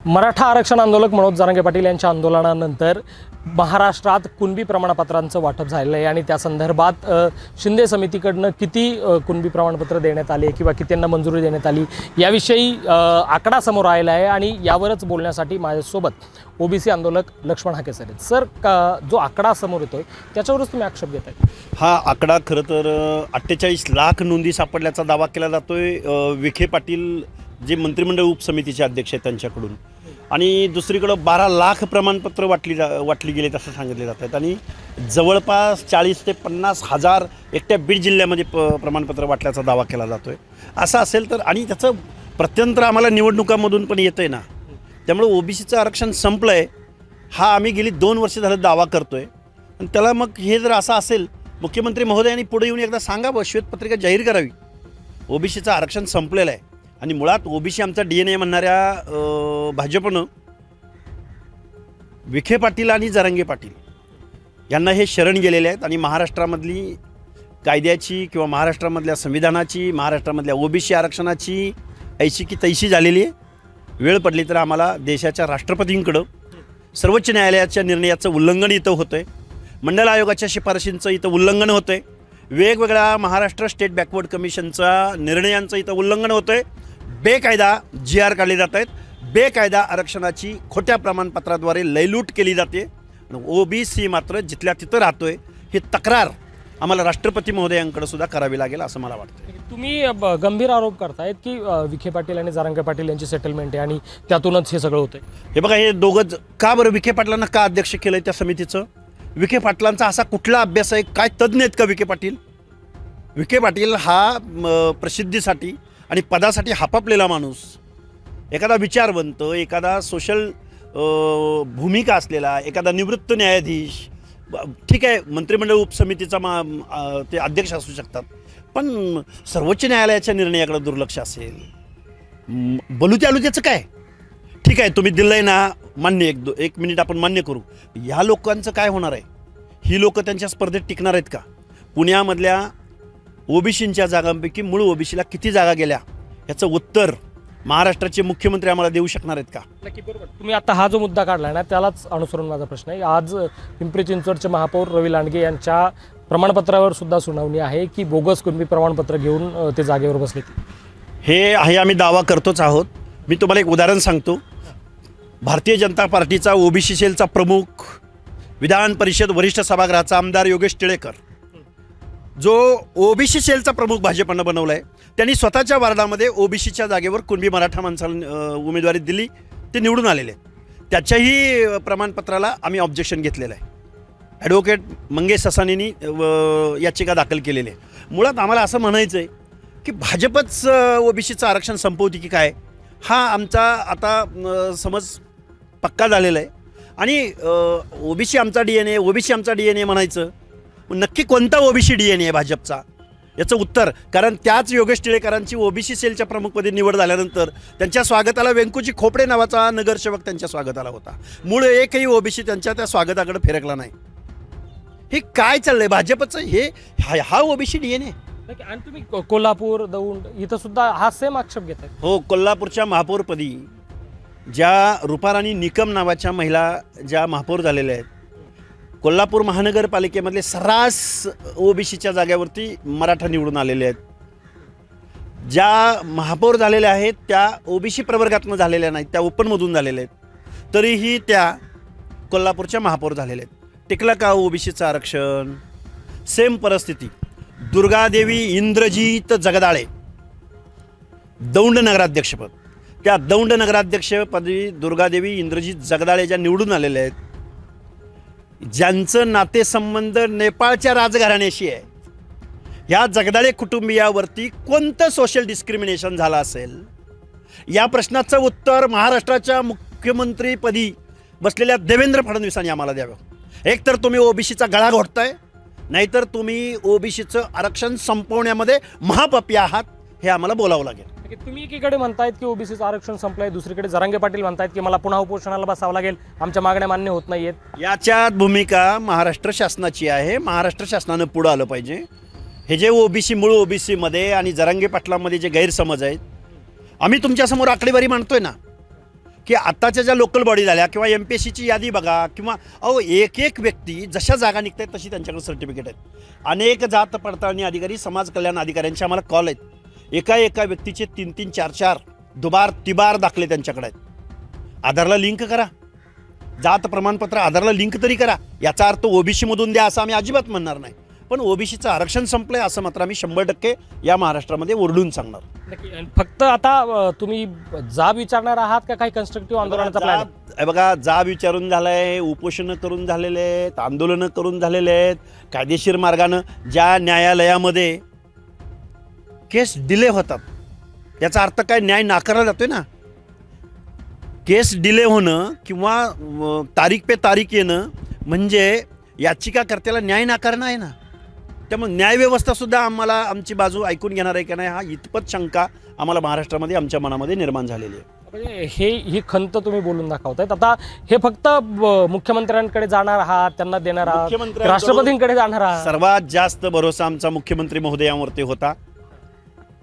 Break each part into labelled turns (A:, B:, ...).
A: मराठा आरक्षण आंदोलक मनोज जरांगे पाटील यांच्या आंदोलनानंतर महाराष्ट्रात कुणबी प्रमाणपत्रांचं वाटप झालेलं आहे आणि त्या संदर्भात शिंदे समितीकडनं किती कुणबी प्रमाणपत्र देण्यात आले किंवा कितींना मंजुरी देण्यात आली याविषयी आकडा समोर आलेला आहे आणि यावरच बोलण्यासाठी माझ्यासोबत ओबीसी आंदोलक लक्ष्मण हाकेसर आहेत. सर, जो आकडा समोर येतोय त्याच्यावरच तुम्ही आक्षेप घेताय?
B: हा आकडा खरं तर 48 लाख नोंदी सापडल्याचा दावा केला जातोय विखे पाटील जे मंत्रिमंडळ उपसमितीचे अध्यक्ष आहेत त्यांच्याकडून, आणि दुसरीकडं 12 लाख प्रमाणपत्र वाटली गेलेत असं सांगितले जात आहेत आणि जवळपास 40 ते 50 हजार एकट्या बीड जिल्ह्यामध्ये प्रमाणपत्र वाटल्याचा दावा केला जातो आहे. असं असेल तर, आणि त्याचं प्रत्यंतर आम्हाला निवडणुकांमधून पण येतं आहे ना, त्यामुळे ओबीसीचं आरक्षण संपलं आहे हा आम्ही गेली 2 वर्ष झालं दावा करतो आहे. आणि त्याला मग हे जर असं असेल, मुख्यमंत्री महोदयांनी पुढे येऊन एकदा सांगावं, श्वेतपत्रिका जाहीर करावी, ओबीसीचं आरक्षण संपलेलं आहे. आणि मुळात ओबीसी आमचा DNA म्हणणाऱ्या भाजपनं विखे पाटील आणि जरांगे पाटील यांना हे शरण गेलेले आहेत आणि महाराष्ट्रामधली कायद्याची किंवा महाराष्ट्रामधल्या संविधानाची, महाराष्ट्रामधल्या ओबीसी आरक्षणाची ऐशी की तैशी झालेली आहे. वेळ पडली तर आम्हाला देशाच्या राष्ट्रपतींकडं सर्वोच्च न्यायालयाच्या निर्णयाचं उल्लंघन इथं होतं आहे, मंडल आयोगाच्या शिफारशींचं इथं उल्लंघन होतं आहे, वेगवेगळ्या महाराष्ट्र स्टेट बॅकवर्ड कमिशनचा निर्णयांचं इथं उल्लंघन होतं आहे, बेकायदा GR काढले जात आहेत, बेकायदा आरक्षणाची खोट्या प्रमाणपत्राद्वारे लयलूट केली जाते. ओबीसी मात्र जिथल्या तिथं राहतोय. ही तक्रार आम्हाला राष्ट्रपती महोदयांकडे सुद्धा करावी लागेल असं मला वाटतं.
A: तुम्ही गंभीर आरोप करतायत की विखे पाटील आणि जरांगे पाटील यांची सेटलमेंट आहे आणि त्यातूनच हे सगळं होतंय.
B: हे बघा, हे दोघं का बरं विखे पाटलांना का अध्यक्ष केलं आहे त्या समितीचं? विखे पाटलांचा असा कुठला अभ्यास आहे? काय तज्ज्ञ आहेत का विखे पाटील? विखे पाटील हा प्रसिद्धीसाठी आणि पदासाठी हापापलेला माणूस, एखादा विचारवंत, एखादा सोशल भूमिका असलेला, एखादा निवृत्त न्यायाधीश, ठीक आहे, मंत्रिमंडळ उपसमितीचा ते अध्यक्ष असू शकतात, पण सर्वोच्च न्यायालयाच्या निर्णयाकडे दुर्लक्ष असेल, बलुत्याचं काय? ठीक आहे, तुम्ही दिलं आहे ना, मान्य, एक मिनिट आपण मान्य करू. ह्या लोकांचं काय होणार आहे? ही लोकं त्यांच्या स्पर्धेत टिकणार आहेत का? पुण्यामधल्या ओबीसींच्या जागांपैकी मूळ ओबीसीला किती जागा गेल्या याचं उत्तर महाराष्ट्राचे मुख्यमंत्री आम्हाला देऊ शकणार आहेत का?
A: नक्की, बरोबर. तुम्ही आता हा जो मुद्दा काढला ना, त्यालाच अनुसरून माझा प्रश्न आहे. आज पिंपरी चिंचवडचे महापौर रवी लांडगे यांच्या प्रमाणपत्रावर सुद्धा सुनावणी आहे की बोगस कुणबी प्रमाणपत्र घेऊन ते जागेवर बसले. हे
B: आम्ही दावा करतोच आहोत. मी तुम्हाला एक उदाहरण सांगतो. भारतीय जनता पार्टीचा ओबीसी सेलचा प्रमुख, विधान परिषद वरिष्ठ सभागृहाचा आमदार योगेश टिळेकर, जो ओबीसी सेलचा प्रमुख भाजपनं बनवला आहे, त्यांनी स्वतःच्या वार्डामध्ये ओबीसीच्या जागेवर कुणबी मराठा माणसाला उमेदवारी दिली, ते निवडून आलेले. त्याच्याही प्रमाणपत्राला आम्ही ऑब्जेक्शन घेतलेलं आहे. ॲडव्होकेट मंगेश ससानींनी याचिका दाखल केलेली आहे. मुळात आम्हाला असं म्हणायचं आहे की भाजपच ओबीसीचं आरक्षण संपवते की काय, हा आमचा आता समज पक्का झालेला आहे. आणि ओबीसी आमचा DNA, ओबीसी आमचा DNA म्हणायचं, नक्की कोणता ओबीसी DNA आहे भाजपचा याचं उत्तर, कारण त्याच योगेश टिळेकरांची ओबीसी सेलच्या प्रमुखपदी निवड झाल्यानंतर त्यांच्या स्वागताला व्यंकुजी खोपडे नावाचा नगरसेवक त्यांच्या स्वागताला होता. मूळ एकही ओबीसी त्यांच्या त्या स्वागताकडे फिरकला नाही. हे काय चाललंय भाजपचं? हा ओबीसी DNA.
A: आणि तुम्ही कोल्हापूर, दौंड इथं सुद्धा हा सेम आक्षेप घेताय?
B: हो, कोल्हापूरच्या महापौरपदी ज्या रूपाराणी निकम नावाच्या महिला ज्या महापौर झालेल्या आहेत, कोल्हापूर महानगरपालिकेमधले सर्रास ओबीसीच्या जागेवरती मराठा निवडून आलेले आहेत. ज्या महापौर झालेल्या आहेत त्या ओबीसी प्रवर्गातून झालेल्या नाहीत, त्या ओपनमधून झालेल्या आहेत, तरीही त्या कोल्हापूरच्या महापौर झालेल्या आहेत. टिकलं का ओबीसीचं आरक्षण? सेम परिस्थिती दुर्गादेवी इंद्रजीत जगदाळे, दौंड नगराध्यक्षपद, त्या दौंड नगराध्यक्षपदी दुर्गादेवी इंद्रजीत जगदाळे ज्या निवडून आलेल्या आहेत, ज्यांचं नातेसंबंध नेपाळच्या राजघराण्याशी आहे, या जगदाळे कुटुंबियावरती कोणतं सोशल डिस्क्रिमिनेशन झालं असेल, या प्रश्नाचं उत्तर महाराष्ट्राच्या मुख्यमंत्रीपदी बसलेल्या देवेंद्र फडणवीसांनी आम्हाला द्यावं. एकतर तुम्ही ओबीसीचा गळा घोटताय, नाहीतर तुम्ही ओबीसीचं आरक्षण संपवण्यामध्ये महापापी आहात, हे आम्हाला बोलावं लागेल.
A: तुम्ही एकीकडे म्हणतायत की ओबीसीचं आरक्षण संपलंय, दुसरीकडे जरांगे पाटील म्हणतायत की मला पुन्हा उपोषणाला बसावं लागेल, आमच्या मागण्या मान्य होत नाहीयेत.
B: याच्यात भूमिका महाराष्ट्र शासनाची आहे. महाराष्ट्र शासनानं पुढं आलं पाहिजे. हे जे ओबीसी, मूळ ओबीसीमध्ये आणि जरांगे पाटलांमध्ये जे गैरसमज आहेत, आम्ही तुमच्यासमोर आकडेवारी मांडतोय ना की आत्ताच्या ज्या लोकल बॉडी झाल्या किंवा MPSCची यादी बघा किंवा एक एक व्यक्ती जशा जागा निघत आहेत तशी त्यांच्याकडे सर्टिफिकेट आहेत. अनेक जात पडताळणी अधिकारी, समाज कल्याण अधिकाऱ्यांचे आम्हाला कॉल आहेत. एका व्यक्तीचे 3-3, 4-4 दुबार तिबार दाखले त्यांच्याकडे आहेत. आधारला लिंक करा, जात प्रमाणपत्र आधारला लिंक तरी करा. याचा अर्थ OBCमधून द्या असं आम्ही अजिबात म्हणणार नाही, पण OBCचं आरक्षण संपलंय असं मात्र आम्ही 100% या महाराष्ट्रामध्ये ओरडून सांगणार.
A: नक्की. आणि फक्त आता तुम्ही जाब विचारणार आहात का काही कन्स्ट्रक्टिव्ह आंदोलनाचा प्लॅन आहे?
B: बघा, जाब विचारून झालंय, उपोषणं करून झालेले आहेत, आंदोलनं करून झालेले आहेत. कायदेशीर मार्गानं ज्या न्यायालयामध्ये केस डिले होतात याचा अर्थ काय, न्याय नाकारला जातोय ना. केस डिले होणं किंवा तारीख पे तारीख येणं म्हणजे याचिकाकर्त्याला न्याय नाकारणं आहे ना. त्यामुळे न्यायव्यवस्थासुद्धा आम्हाला आमची बाजू ऐकून घेणार आहे का नाही हा इतपत शंका आम्हाला महाराष्ट्रामध्ये आमच्या मनामध्ये निर्माण झालेली आहे.
A: म्हणजे ही खंत तुम्ही बोलून दाखवतायत. आता हे फक्त मुख्यमंत्र्यांकडे जाणार आहात, त्यांना देणार आहात, राष्ट्रपतींकडे जाणार आहात?
B: सर्वात जास्त भरोसा आमचा मुख्यमंत्री महोदयांवरती होता,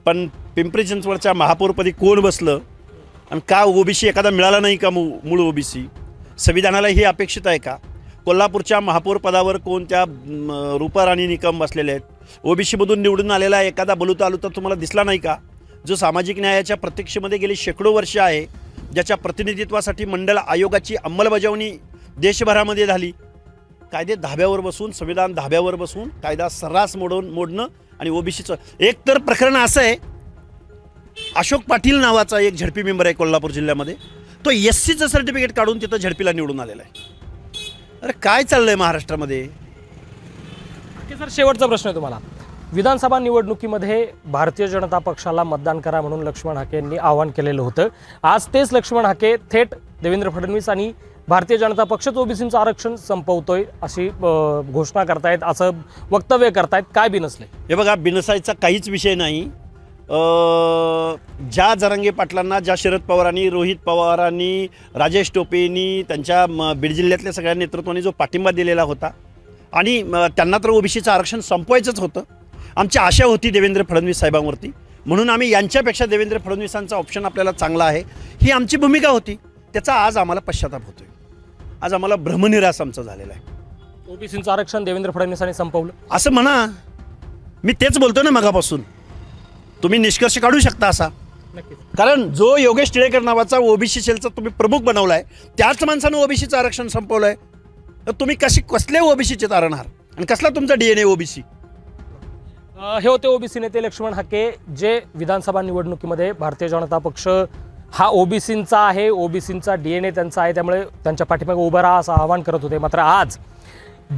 B: पण पिंपरी चिंचवडच्या महापौरपदी कोण बसलं आणि का OBC एखादा मिळाला नाही का? मूळ OBC संविधानाला ही अपेक्षित आहे का? कोल्हापूरच्या महापौर पदावर कोणत्या रूपाराणी निकम बसलेले आहेत? OBCमधून निवडून आलेला एखादा बलुता आलुता तुम्हाला दिसला नाही का? जो सामाजिक न्यायाच्या प्रतीक्षेमध्ये गेली शेकडो वर्ष आहे, ज्याच्या प्रतिनिधित्वासाठी मंडळ आयोगाची अंमलबजावणी देशभरामध्ये झाली. कायदे धाब्यावर बसून, संविधान धाब्यावर बसून कायदा सर्रास मोडणं आणि OBCचं एक तर प्रकरण असं आहे, अशोक पाटील नावाचा एक झडपी मेंबर आहे कोल्हापूर जिल्ह्यामध्ये, तो SCचं सर्टिफिकेट काढून तिथं झडपीला निवडून आलेला आहे. अरे काय चाललंय महाराष्ट्रामध्ये?
A: सर, शेवटचा प्रश्न आहे तुम्हाला. विधानसभा निवडणुकीमध्ये भारतीय जनता पक्षाला मतदान करा म्हणून लक्ष्मण हाके यांनी आवाहन केलेलं होतं. आज तेच लक्ष्मण हाके थेट देवेंद्र फडणवीस आणि भारतीय जनता पक्षच OBCचं आरक्षण संपवतोय अशी घोषणा करतायत, असं वक्तव्य करतायत. काय बिनसले?
B: हे बघा, बिनसायचा काहीच विषय नाही. ज्या जरांगे पाटलांना, ज्या शरद पवारांनी, रोहित पवारांनी, राजेश टोपेंनी, त्यांच्या बीड जिल्ह्यातल्या सगळ्या नेतृत्वाने जो पाठिंबा दिलेला होता आणि त्यांना तर OBCचं आरक्षण संपवायचंच होतं. आमची आशा होती देवेंद्र फडणवीस साहेबांवरती, म्हणून आम्ही यांच्यापेक्षा देवेंद्र फडणवीसांचा ऑप्शन आपल्याला चांगला आहे ही आमची भूमिका होती. त्याचा आज आम्हाला पश्चाताप होतोय. आज आम्हाला भ्रमनिरास आमचं झालेलं आहे.
A: OBCचं आरक्षण देवेंद्र फडणवीसांनी संपवलं
B: असं म्हणा. मी तेच बोलतो ना मगापासून. तुम्ही निष्कर्ष काढू शकता असा.
A: नक्कीच.
B: कारण जो योगेश टिळेकर नावाचा OBC सेलचा तुम्ही प्रमुख बनवलाय, त्याच माणसानं OBCचं आरक्षण संपवलंय. तर तुम्ही कसले OBCचे तारणहार आणि कसला तुमचा DNA OBC?
A: हे होते OBC नेते लक्ष्मण हाके, जे विधानसभा निवडणुकीमध्ये भारतीय जनता पक्ष हा OBCंचा आहे, OBCंचा DNA त्यांचा आहे, त्यामुळे त्यांच्या पाठीमागे उभं राहा असं आवाहन करत होते. मात्र आज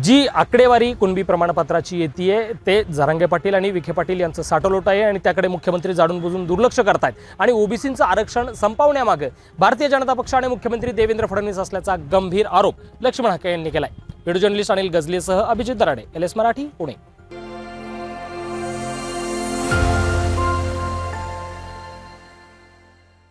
A: जी आकडेवारी कुणबी प्रमाणपत्राची येते ते जरांगे पाटील आणि विखे पाटील यांचं साठवलोट आहे आणि त्याकडे मुख्यमंत्री जाणून बुजून दुर्लक्ष करतायत आणि OBCंचं आरक्षण संपवण्यामागे भारतीय जनता पक्ष आणि मुख्यमंत्री देवेंद्र फडणवीस असल्याचा गंभीर आरोप लक्ष्मण हाके यांनी केलाय. व्हिडिओ जर्नलिस्ट अनिल गजलेसह अभिजित दराडे, LS मराठी, पुणे.